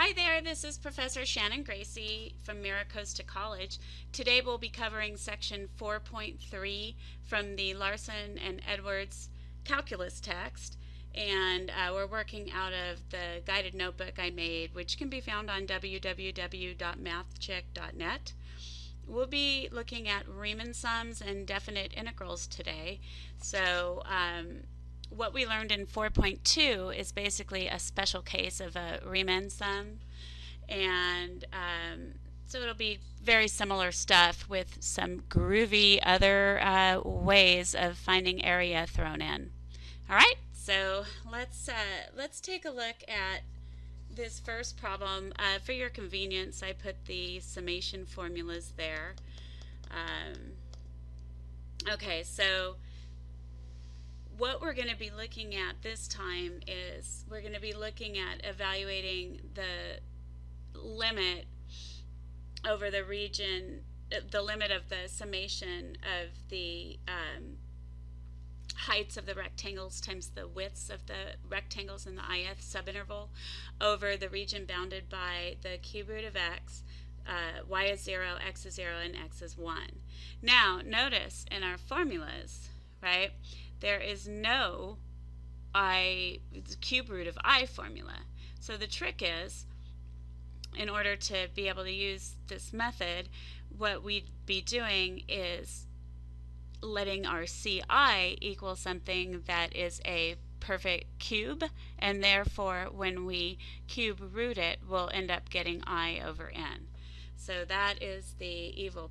Hi there, this is Professor Shannon Gracey from Costa College. Today we'll be covering section 4.3 from the Larson and Edwards Calculus text, and we're working out of the guided notebook I made, which can be found on www.mathcheck.net. We'll be looking at Riemann sums and definite integrals today. So what we learned in 4.2 is basically a special case of a Riemann sum, and so it'll be very similar stuff with some groovy other ways of finding area thrown in. All right, so let's take a look at this first problem. For your convenience, I put the summation formulas there. Okay, so what we're going to be looking at this time is we're going to be looking at evaluating the limit over the region, the limit of the summation of the heights of the rectangles times the widths of the rectangles in the ith subinterval over the region bounded by the cube root of x, y is 0, x is 0, and x is 1. Now, notice in our formulas, right, there is no cube root of I formula. So the trick is, in order to be able to use this method, what we'd be doing is letting our CI equal something that is a perfect cube, and therefore when we cube root it, we'll end up getting I over n. So that is the evil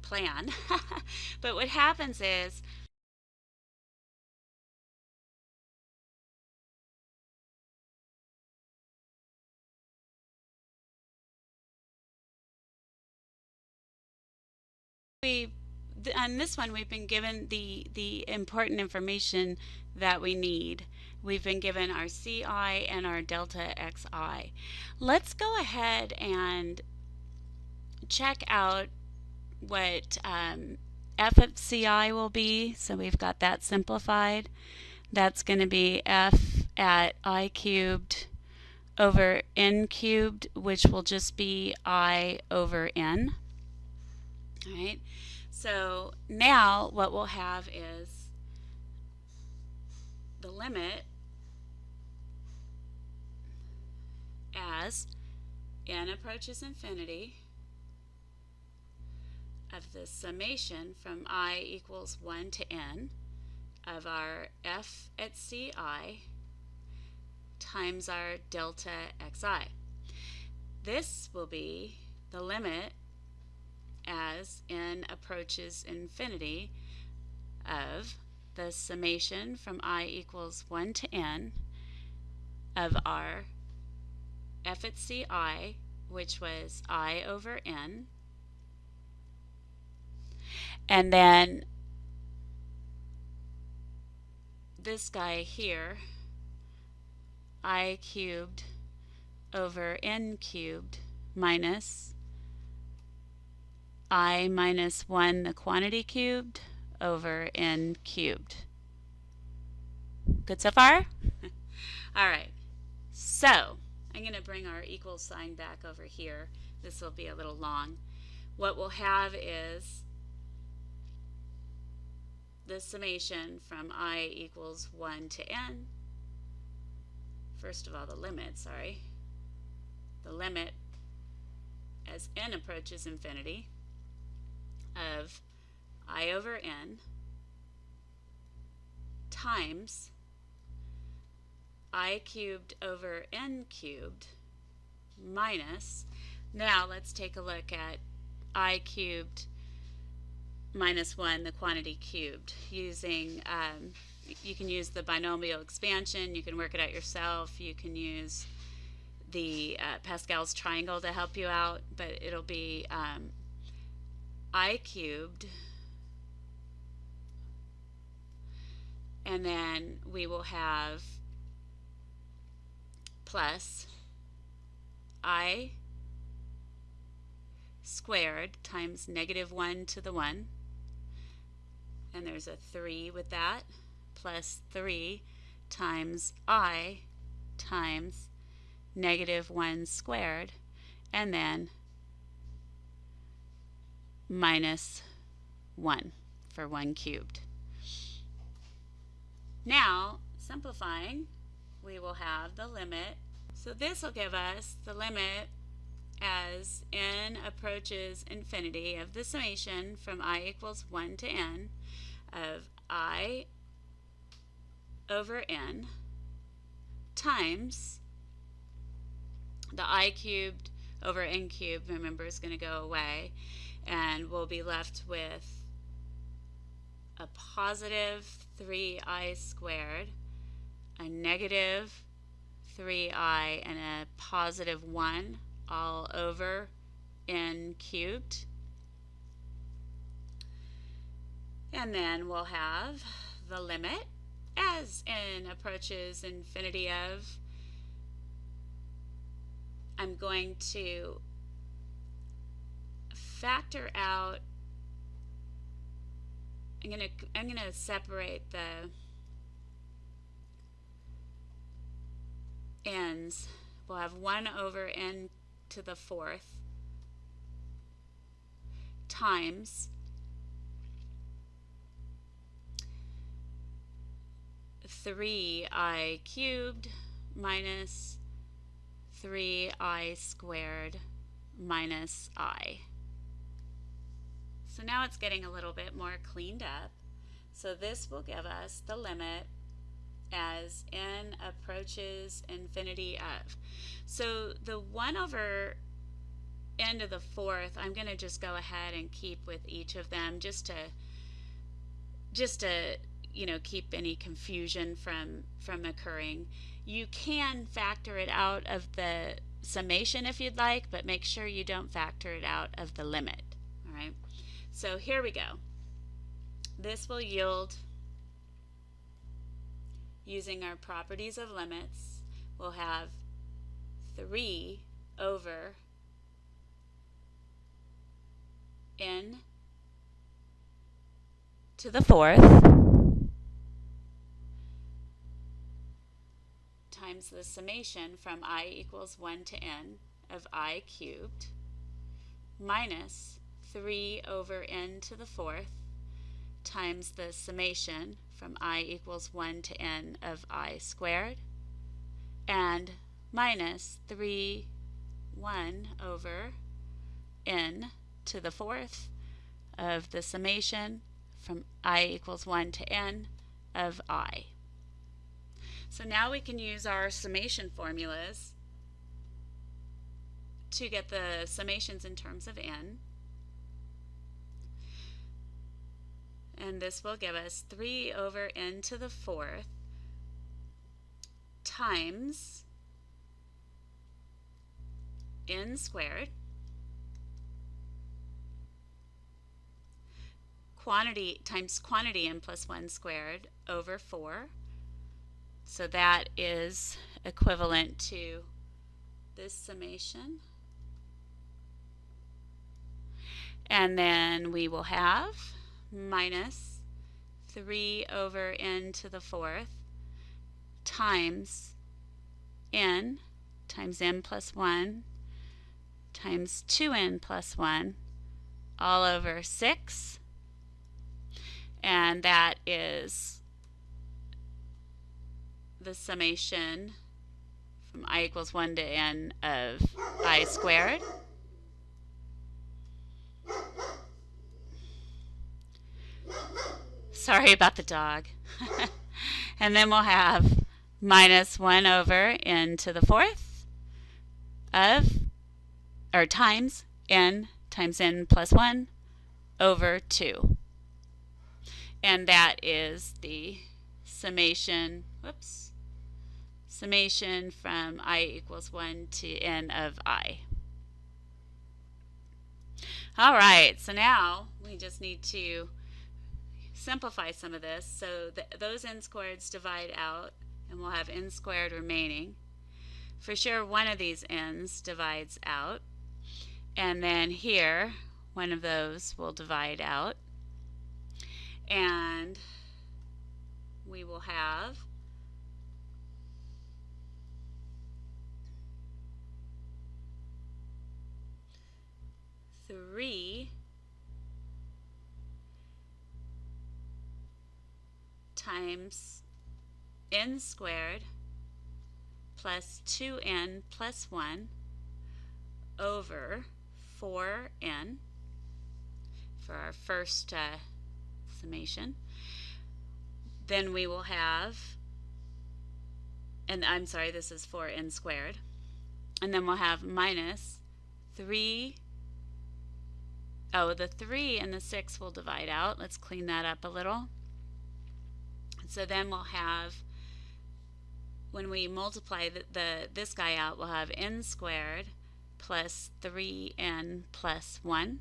plan. But what happens is on this one we've been given the important information that we need. We've been given our CI and our delta XI. Let's go ahead and check out what f of CI will be. So we've got that simplified. That's going to be f at I cubed over n cubed, which will just be I over n. All right. So now what we'll have is the limit as n approaches infinity of the summation from I equals 1 to n of our f at CI times our delta XI. This will be the limit as n approaches infinity of the summation from I equals 1 to n of our f at CI, which was I over n, and then this guy here, I cubed over n cubed minus I minus 1 the quantity cubed over n cubed. Good so far? All right, so I'm going to bring our equal sign back over here. This will be a little long. What we'll have is the summation from I equals 1 to n. First of all, the limit, the limit as n approaches infinity of I over n times I cubed over n cubed minus, now let's take a look at I cubed minus 1 the quantity cubed using, you can use the binomial expansion, you can work it out yourself, you can use the Pascal's triangle to help you out, but it'll be I cubed, and then we will have plus I squared times negative 1 to the 1, and there's a 3 with that, plus 3 times I times negative 1 squared, and then minus 1 for 1 cubed. Now, simplifying, we will have the limit. So this will give us the limit as n approaches infinity of the summation from I equals 1 to n of I over n times the I cubed over n cubed, remember, is going to go away, and we'll be left with a positive 3i squared, a negative 3i, and a positive 1 all over n cubed. And then we'll have the limit as n approaches infinity of, I'm going to factor out, I'm going to separate the n's. We'll have 1 over n to the 4th times 3i cubed minus 3i squared minus I. So now it's getting a little bit more cleaned up. So this will give us the limit as n approaches infinity of. So the 1 over n to the 4th, I'm going to just go ahead and keep with each of them just to keep any confusion from occurring. You can factor it out of the summation if you'd like, but make sure you don't factor it out of the limit. All right. So here we go. This will yield, using our properties of limits, we'll have 3 over n to the 4th times the summation from I equals 1 to n of I cubed minus 3 over n to the 4th times the summation from I equals 1 to n of I squared, and minus 1 over n to the 4th of the summation from I equals 1 to n of I. So now we can use our summation formulas to get the summations in terms of n. And this will give us 3 over n to the 4th times n squared, quantity times quantity n plus 1 squared over 4. So that is equivalent to this summation. And then we will have minus 3 over n to the 4th times n plus 1 times 2n plus 1 all over 6. And that is the summation from I equals 1 to n of I squared. Sorry about the dog. And then we'll have minus 1 over n to the 4th of, or times n plus 1 over 2. And that is the summation, summation from I equals 1 to n of I. All right, so now we just need to simplify some of this. So those n squareds divide out, and we'll have n squared remaining. For sure, one of these n's divides out. And then here, one of those will divide out. And we will have 3 times n squared plus 2n plus 1 over 4n for our first summation. Then we will have, and I'm sorry, this is 4n squared. And then we'll have minus 3, the 3 and the 6 will divide out. Let's clean that up a little. So then we'll have, when we multiply this guy out, we'll have n squared plus 3n plus 1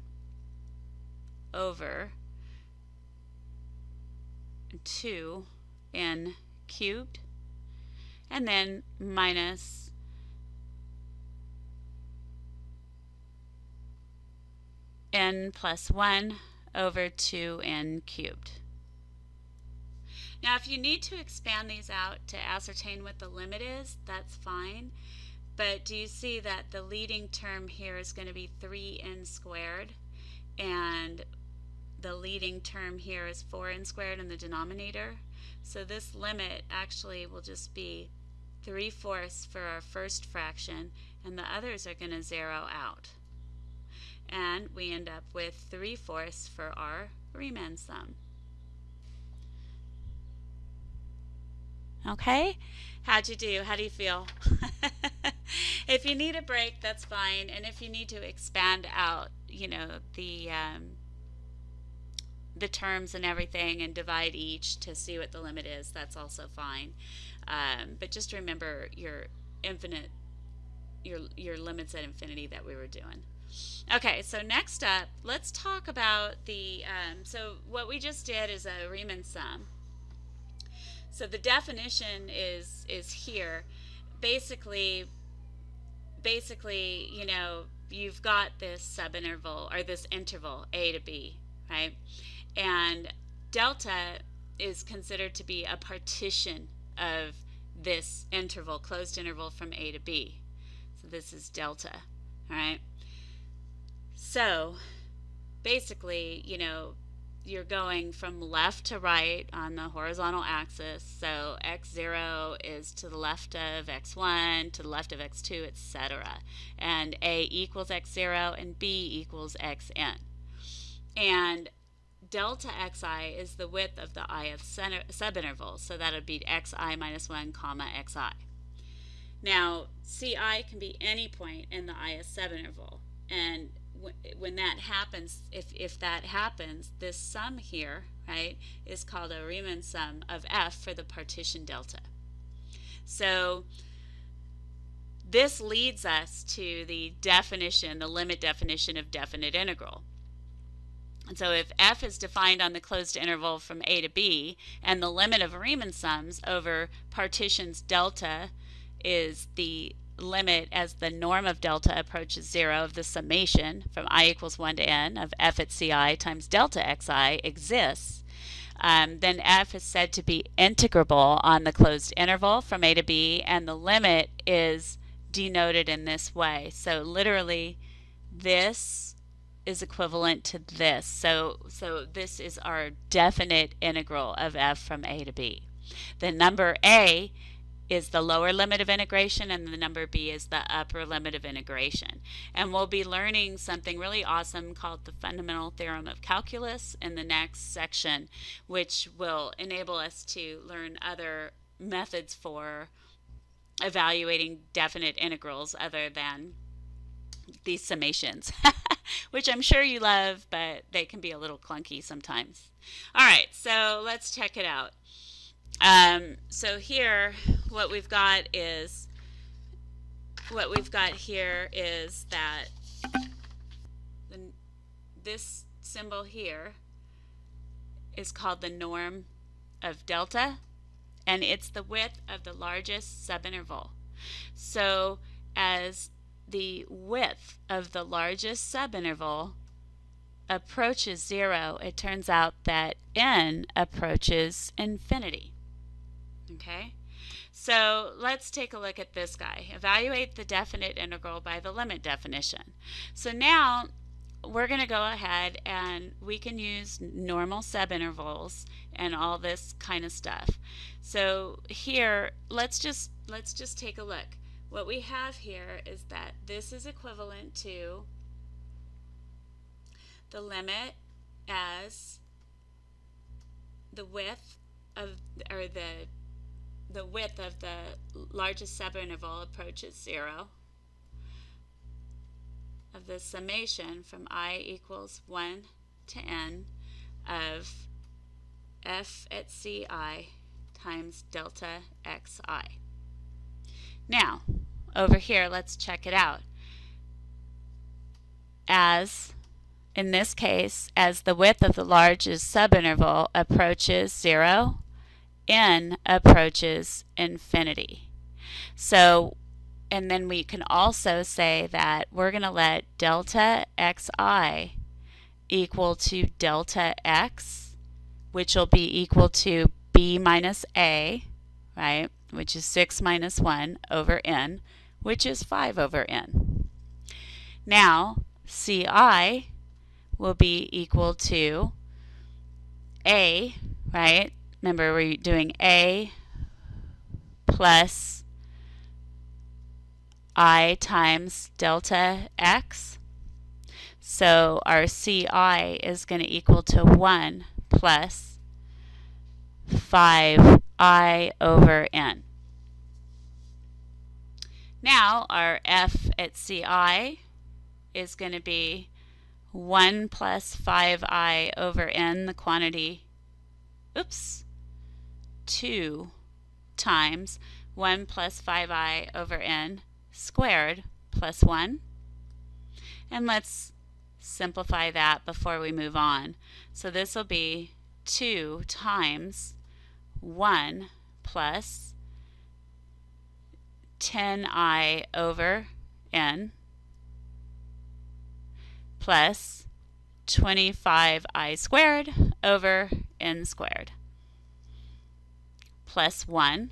over 2n cubed, and then minus n plus 1 over 2n cubed. Now if you need to expand these out to ascertain what the limit is, that's fine. But do you see that the leading term here is going to be 3n squared, and the leading term here is 4n squared in the denominator? So this limit actually will just be 3/4 for our first fraction, and the others are going to zero out. And we end up with 3/4 for our Riemann sum. Okay, how'd you do? How do you feel? If you need a break, that's fine. And if you need to expand out, the terms and everything and divide each to see what the limit is, that's also fine. But just remember your limits at infinity that we were doing. Okay, so next up, let's talk about so what we just did is a Riemann sum. So the definition is here. Basically, you've got this subinterval, or this interval, a to b, right? And delta is considered to be a partition of this interval, closed interval from a to b. So this is delta, all right? So basically, you're going from left to right on the horizontal axis. So x0 is to the left of x1, to the left of x2, etc. And a equals x0 and b equals xn. And delta xi is the width of the ith subinterval. So that would be xi minus 1 comma xi. Now ci can be any point in the ith subinterval. And when that happens, if that happens, this sum here, right, is called a Riemann sum of f for the partition delta. So this leads us to the definition, the limit definition of definite integral. And so if f is defined on the closed interval from a to b, and the limit of Riemann sums over partitions delta is the limit as the norm of delta approaches 0 of the summation from I equals 1 to n of f at ci times delta xi exists, then f is said to be integrable on the closed interval from a to b, and the limit is denoted in this way. So literally this is equivalent to this. So this is our definite integral of f from a to b. The number a is the lower limit of integration, and the number b is the upper limit of integration. And we'll be learning something really awesome called the fundamental theorem of calculus in the next section, which will enable us to learn other methods for evaluating definite integrals other than these summations, which I'm sure you love, but they can be a little clunky sometimes. All right, so let's check it out. So here, what we've got here is that this symbol here is called the norm of delta, and it's the width of the largest subinterval. So as the width of the largest subinterval approaches 0, it turns out that n approaches infinity. Okay, so let's take a look at this guy. Evaluate the definite integral by the limit definition. So now we're going to go ahead and we can use normal subintervals and all this kind of stuff. So here, let's just take a look. What we have here is that this is equivalent to the limit as the width of, or the width of the largest subinterval approaches 0, of the summation from I equals 1 to n of f at ci times delta xi. Now, over here, let's check it out. As, in this case, as the width of the largest subinterval approaches 0, n approaches infinity. So, and then we can also say that we're going to let delta xi equal to delta x, which will be equal to b minus a, right, which is 6 minus 1 over n, which is 5 over n. Now, ci will be equal to a, right? Remember, we're doing a plus I times delta x. So our ci is going to equal to 1 plus 5I over n. Now our f at ci is going to be 1 plus 5I over n, the quantity, 2 times 1 plus 5I over n squared plus 1. And let's simplify that before we move on. So this will be 2 times 1 plus 10I over n plus 25I squared over n squared plus 1.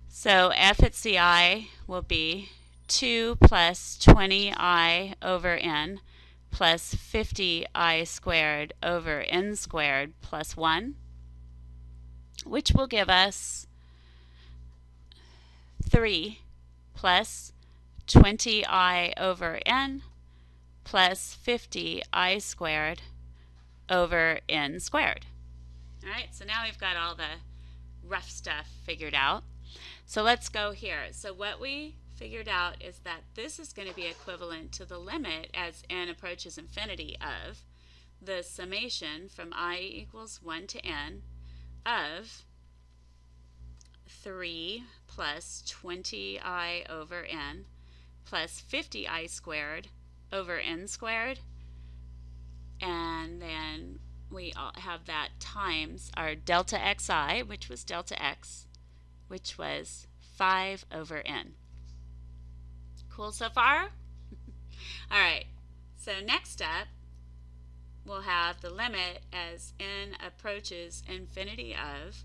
So f at ci will be 2 plus 20I over n plus 50I squared over n squared plus 1, which will give us 3 plus 20I over n plus 50I squared over n squared. All right, so now we've got all the rough stuff figured out. So let's go here. So what we figured out is that this is going to be equivalent to the limit as n approaches infinity of the summation from I equals 1 to n of 3 plus 20I over n plus 50I squared over n squared, and then we have that times our delta xi, which was delta x, which was 5 over n. Cool so far? All right, so next up, we'll have the limit as n approaches infinity of.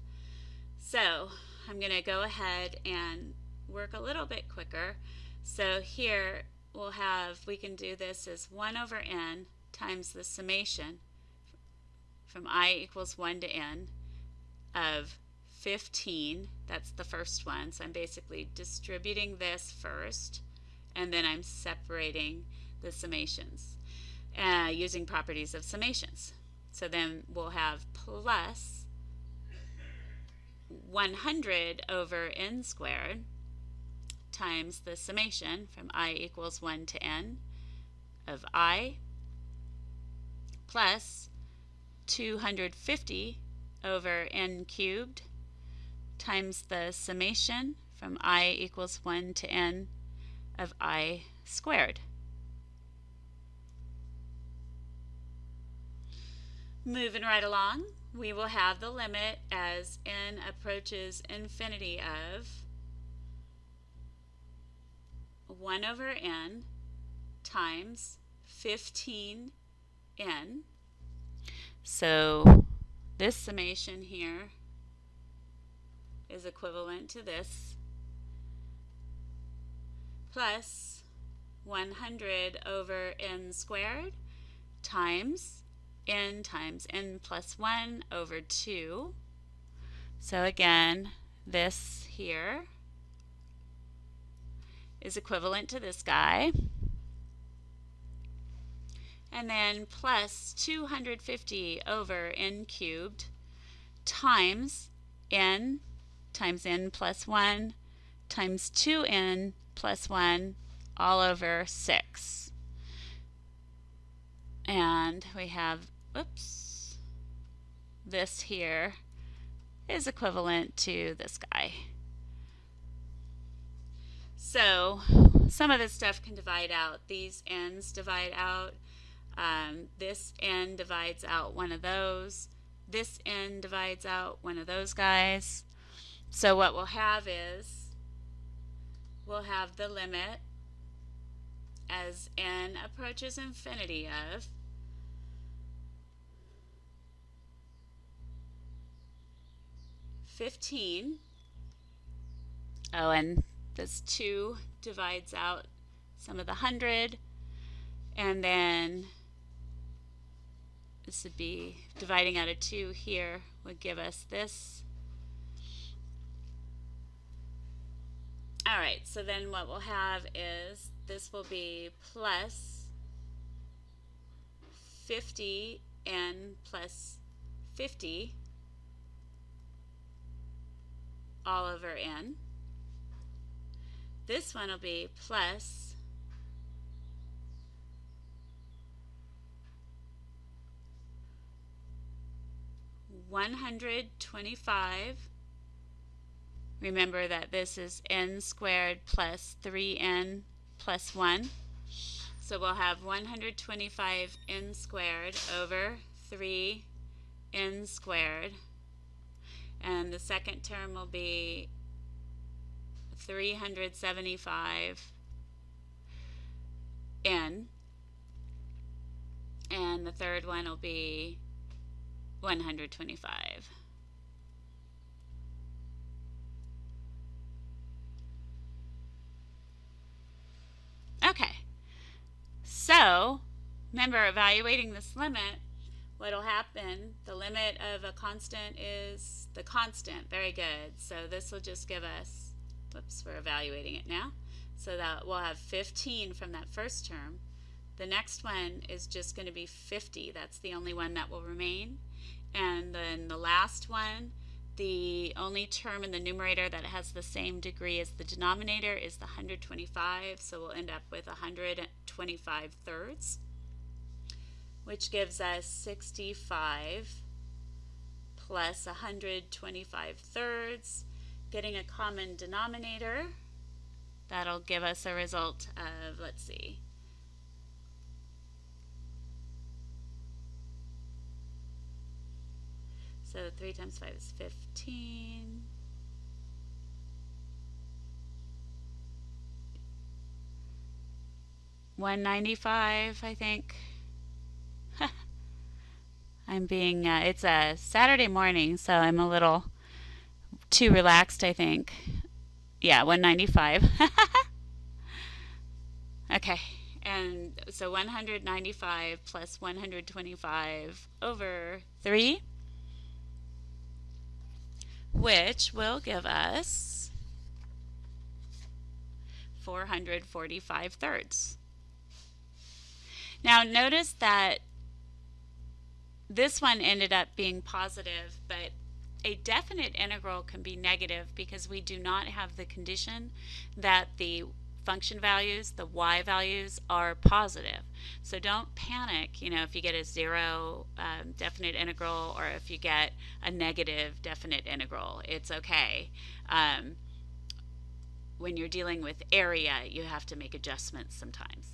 So I'm going to go ahead and work a little bit quicker. So here we can do this as 1 over n times the summation from I equals 1 to n of 15. That's the first one. So I'm basically distributing this first, and then I'm separating the summations using properties of summations. So then we'll have plus 100 over n squared times the summation from I equals 1 to n of I plus 250 over n cubed times the summation from I equals 1 to n of I squared. Moving right along, we will have the limit as n approaches infinity of 1 over n times 15n. So this summation here is equivalent to this, plus 100 over n squared times n plus 1 over 2. So again, this here is equivalent to this guy. And then plus 250 over n cubed times n plus 1 times 2n plus 1 all over 6. And we have, oops, this here is equivalent to this guy. So some of this stuff can divide out. These n's divide out. This n divides out one of those. This n divides out one of those guys. So what we'll have is, we'll have the limit as n approaches infinity of $15. Oh, and this 2 divides out some of the 100, and then this would be dividing out a 2 here would give us this. All right, so then what we'll have is this will be plus 50 n plus 50 all over n. This one will be plus 125. Remember that this is n squared plus 3n plus 1. So we'll have 125 n squared over 3n squared. And the second term will be 375 n. And the third one will be 125. Okay, so remember, evaluating this limit, what will happen, the limit of a constant is the constant. Very good. So this will just give us, whoops, we're evaluating it now, so that we'll have 15 from that first term. The next one is just going to be 50. That's the only one that will remain. And then the last one, the only term in the numerator that has the same degree as the denominator is the 125, so we'll end up with 125 thirds, which gives us 65 plus 125 thirds. Getting a common denominator, that'll give us a result of, let's see, so 3 times 5 is 15. $195, I think. I'm being, it's a Saturday morning, so I'm a little too relaxed, I think. Yeah, $195. Okay, and so 195 plus 125 over 3, which will give us 445 thirds. Now notice that this one ended up being positive, but a definite integral can be negative because we do not have the condition that the function values, the y values, are positive. So don't panic, if you get a 0 definite integral, or if you get a negative definite integral. It's okay. When you're dealing with area, you have to make adjustments sometimes.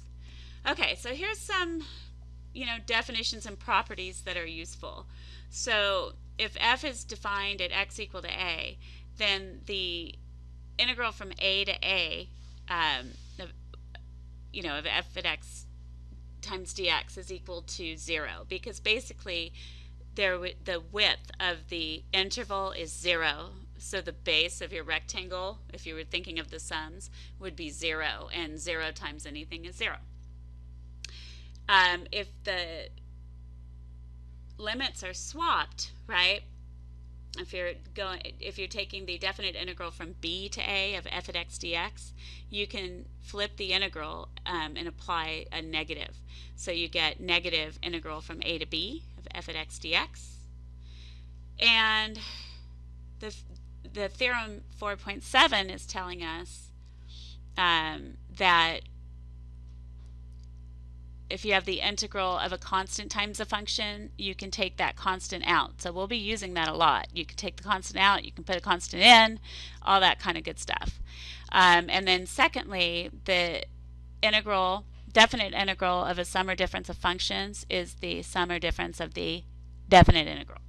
Okay, so here's some definitions and properties that are useful. So if f is defined at x equal to a, then the integral from a to a, of f at x times dx is equal to 0, because basically the width of the interval is 0. So the base of your rectangle, if you were thinking of the sums, would be 0, and 0 times anything is 0. If the limits are swapped, right? If you're taking the definite integral from b to a of f at x dx, you can flip the integral and apply a negative. So you get negative integral from a to b of f at x dx. And the theorem 4.7 is telling us that if you have the integral of a constant times a function, you can take that constant out. So we'll be using that a lot. You can take the constant out, you can put a constant in, all that kind of good stuff. And then secondly, the definite integral of a sum or difference of functions is the sum or difference of the definite integrals.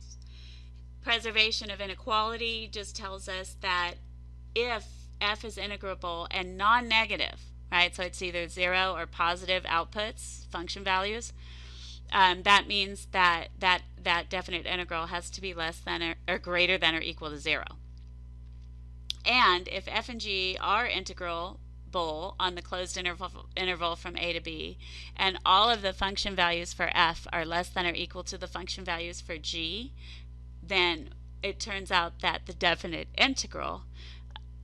Preservation of inequality just tells us that if f is integrable and non-negative, right, so it's either 0 or positive outputs, function values, that means that definite integral has to be less than or greater than or equal to 0. And if f and g are integrable on the closed interval from a to b, and all of the function values for f are less than or equal to the function values for g, then it turns out that the definite integral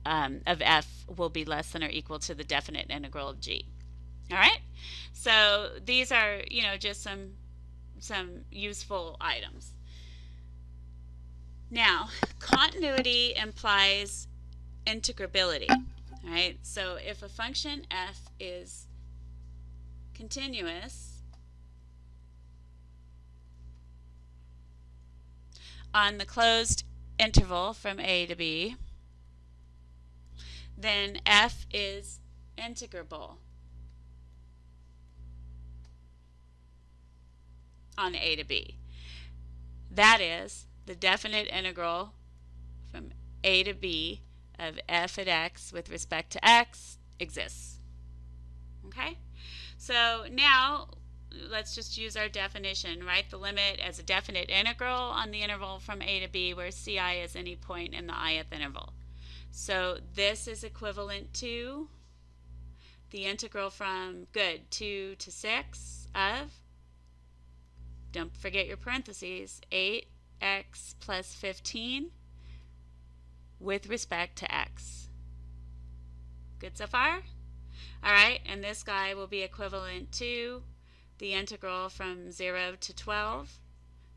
of f will be less than or equal to the definite integral of g. All right? So these are, just some useful items. Now, continuity implies integrability. All right? So if a function f is continuous on the closed interval from a to b, then f is integrable on a to b. That is, the definite integral from a to b of f at x with respect to x exists. Okay? So now let's just use our definition, right? The limit as a definite integral on the interval from a to b, where ci is any point in the ith interval. So this is equivalent to the integral from 2 to 6 of, don't forget your parentheses, 8x plus 15 with respect to x. Good so far? All right, and this guy will be equivalent to the integral from 0 to 12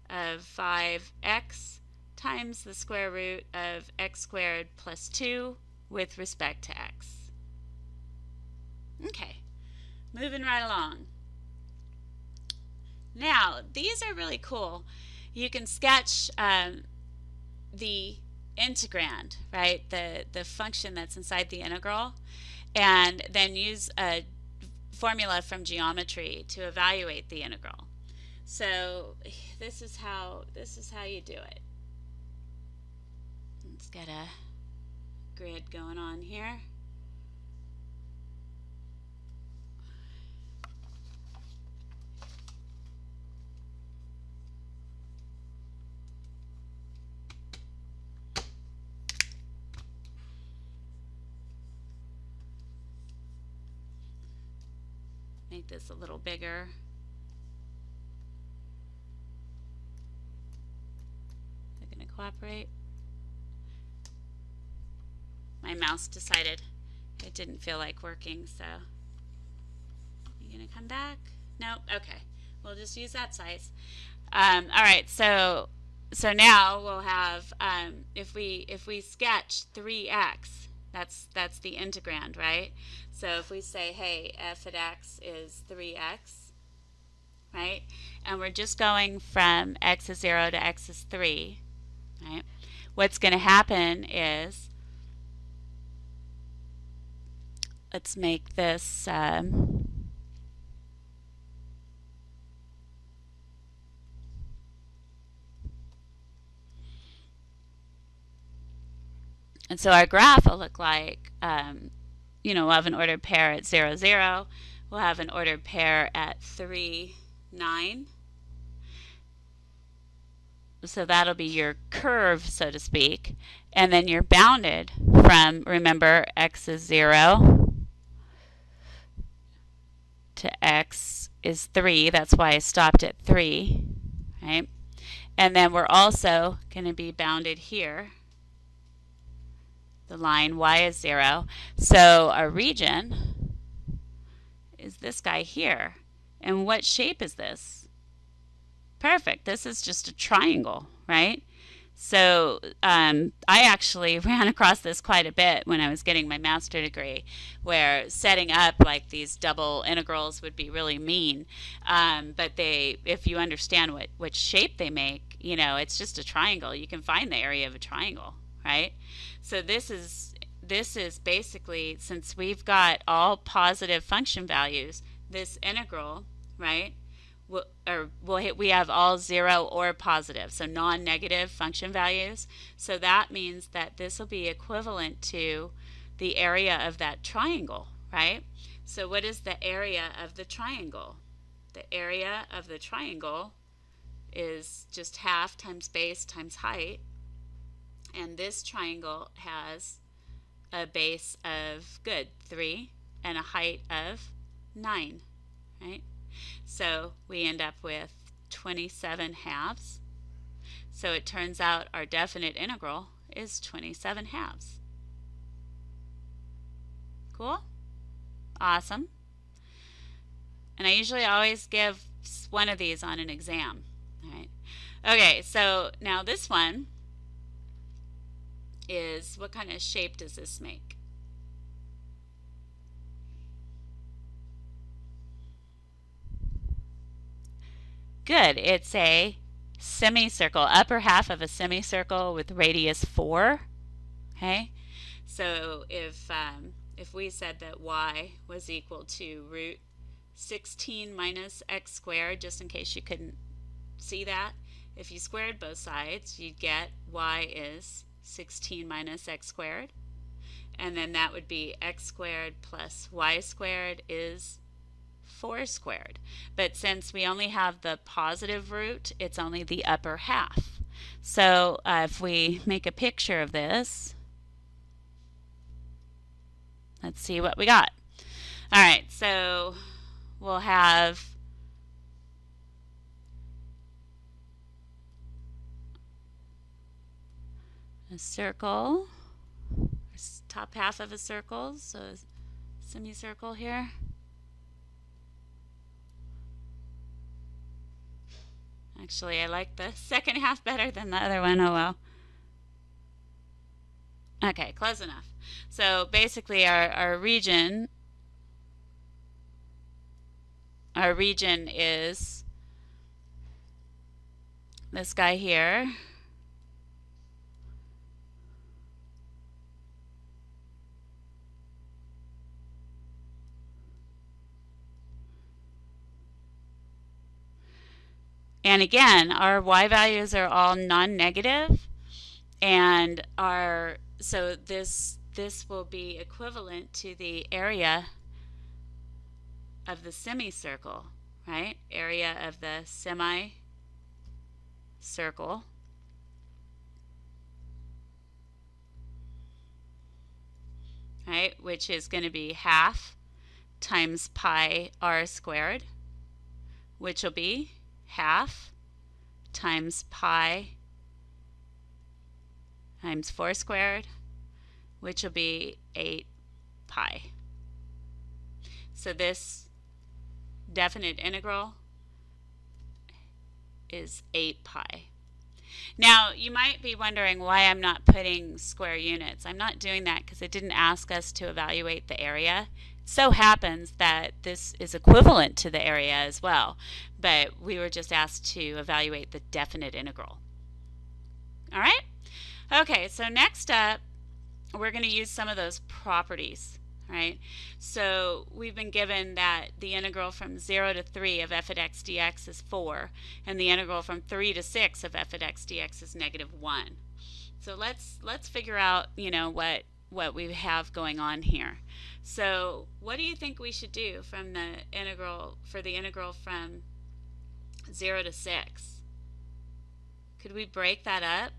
of 5x times the square root of x squared plus 2 with respect to x. Okay, moving right along. Now, these are really cool. You can sketch the integrand, right, the function that's inside the integral, and then use a formula from geometry to evaluate the integral. So this is how you do it. Let's get a grid going on here. Make this a little bigger. They're going to cooperate. My mouse decided it didn't feel like working, so you gonna come back? Nope. Okay, we'll just use that size. All right, so now we'll have if we sketch 3x, that's the integrand, right? So if we say, hey, f at x is 3x, right, and we're just going from x is 0 to x is 3, right? What's going to happen is, let's make this and so our graph will look like, we'll have an ordered pair at 0, 0. We'll have an ordered pair at 3, 9. so that'll be your curve, so to speak. And then you're bounded from, remember, x is 0 to x is 3. That's why I stopped at 3, right? And then we're also going to be bounded here. The line y is 0. So our region is this guy here. And what shape is this? Perfect. This is just a triangle, right? So I actually ran across this quite a bit when I was getting my master's degree, where setting up like these double integrals would be really mean. But if you understand what shape they make, you know, it's just a triangle. You can find the area of a triangle, right? So this is basically, since we've got all positive function values, this integral, right? We have all 0 or positive, so non-negative function values. So that means that this will be equivalent to the area of that triangle, right? So what is the area of the triangle? The area of the triangle is just half times base times height. And this triangle has a base of 3 and a height of 9, right? So we end up with 27 halves. So it turns out our definite integral is 27 halves. Cool? Awesome. And I usually always give one of these on an exam. All right. Okay, so now this one is, what kind of shape does this make? Good. It's a semicircle, upper half of a semicircle with radius 4. Okay, so if we said that y was equal to root 16 minus x squared, just in case you couldn't see that, if you squared both sides, you'd get y is 16 minus x squared, and then that would be x squared plus y squared is 4 squared. But since we only have the positive root, it's only the upper half. So if we make a picture of this, let's see what we got. All right, so we'll have a circle, top half of a circle, so a semicircle here. Actually, I like the second half better than the other one. Oh well. Okay, close enough. So basically our region is this guy here. And again, our y values are all non-negative, and so this will be equivalent to the area of the semicircle, right? Area of the semicircle. Right, which is going to be half times pi r squared, which will be half times pi times 4 squared, which will be 8 pi. So this definite integral is 8 pi. Now, you might be wondering why I'm not putting square units. I'm not doing that because it didn't ask us to evaluate the area. It so happens that this is equivalent to the area as well, but we were just asked to evaluate the definite integral. All right? Okay, so next up, we're going to use some of those properties. Right? So we've been given that the integral from 0 to 3 of f of x dx is 4, and the integral from 3 to 6 of f of x dx is -1. So let's figure out, you know, what we have going on here. So what do you think we should do from the integral, for the integral from 0 to 6? Could we break that up?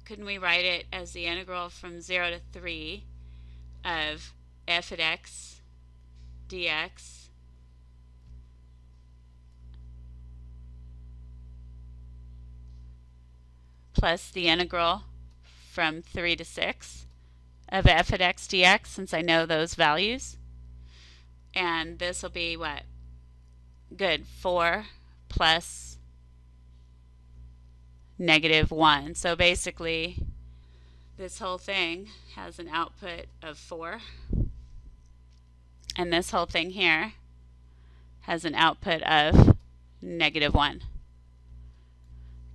Couldn't we write it as the integral from 0 to 3 of f at x dx plus the integral from 3 to 6 of f at x dx, since I know those values? And this will be what? Good, 4 plus -1. So basically, this whole thing has an output of 4. And this whole thing here has an output of -1.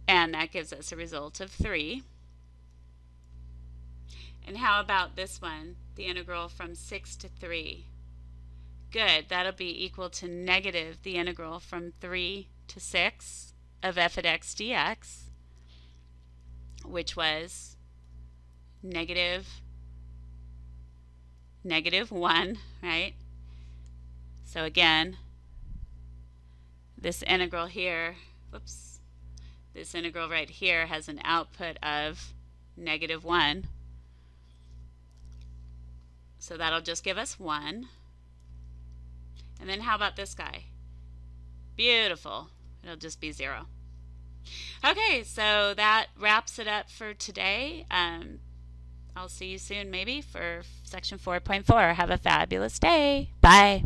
And that gives us a result of 3. And how about this one, the integral from 6 to 3? Good, that'll be equal to negative the integral from 3 to 6 of f at x dx, which was -1, right? So again, this integral here, this integral right here has an output of -1. So that'll just give us 1. And then how about this guy? Beautiful. It'll just be 0. Okay, so that wraps it up for today. I'll see you soon maybe for section 4.4. Have a fabulous day. Bye.